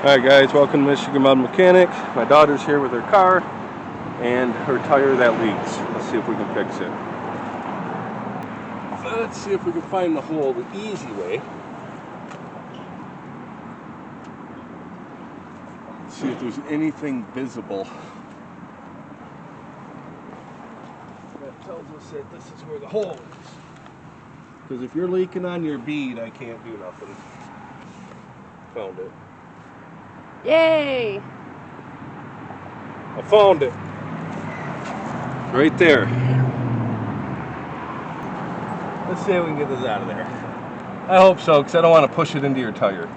Alright guys, welcome to Michigan Mud Mechanic. My daughter's here with her car and her tire that leaks. Let's see if we can fix it. So let's see if we can find the hole the easy way. Let's see if there's anything visible that tells us that this is where the hole is. Because if you're leaking on your bead, I can't do nothing. Found it. Yay! I found it. Right there. Let's see if we can get this out of there. I hope so, because I don't want to push it into your tire.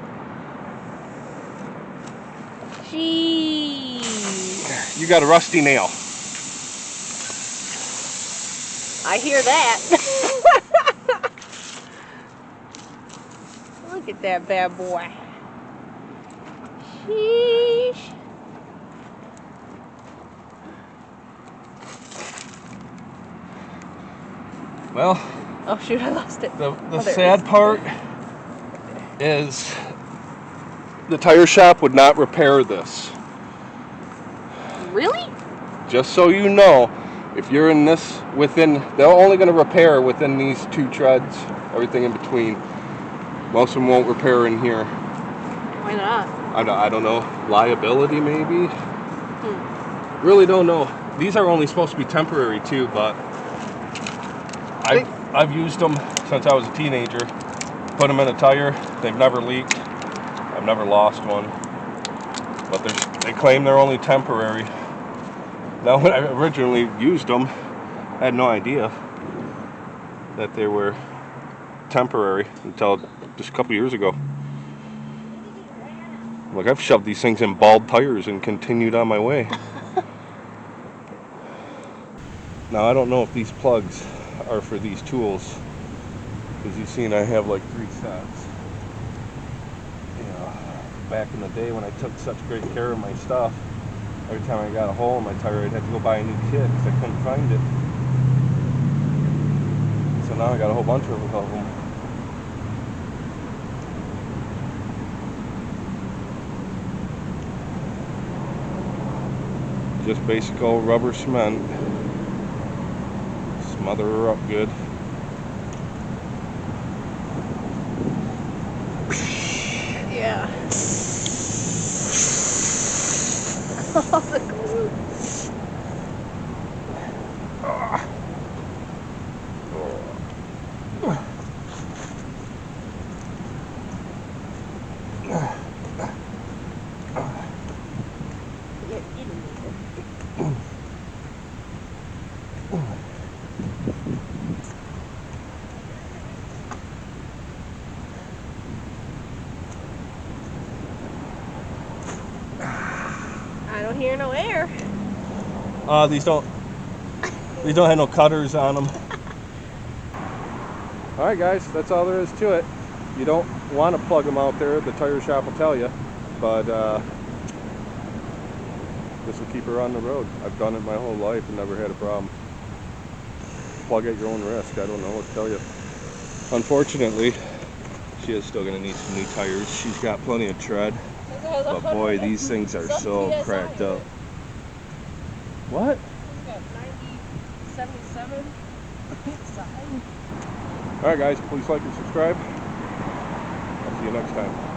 Jeez. You got a rusty nail. I hear that. Look at that bad boy. Sheesh. Well, oh shoot, I lost it. The sad part is the tire shop would not repair this. Really? Just so you know, if you're in this they're only going to repair within these two treads, everything in between. Most of them won't repair in here. Why not? I don't know. Liability, maybe? Really don't know. These are only supposed to be temporary, too, but I've used them since I was a teenager. Put them in a tire. They've never leaked. I've never lost one. But they claim they're only temporary. Now, when I originally used them, I had no idea that they were temporary until just a couple years ago. Like, I've shoved these things in bald tires and continued on my way. Now, I don't know if these plugs are for these tools. As you've seen, I have like 3 sets. You know, back in the day when I took such great care of my stuff, every time I got a hole in my tire, I'd have to go buy a new kit because I couldn't find it. So now I got a whole bunch of them. Just basic old rubber cement. Smother her up good. Yeah. Oh, the glue. I don't hear no air. These don't have no cutters on them. Alright guys, that's all there is to it. You don't want to plug them out there, the tire shop will tell you, but this will keep her on the road. I've done it my whole life and never had a problem. Plug at your own risk, I don't know what to tell you. Unfortunately, she is still going to need some new tires. She's got plenty of tread, but boy, these things are so cracked up. What? We got 90, 77. Alright guys, please like and subscribe. I'll see you next time.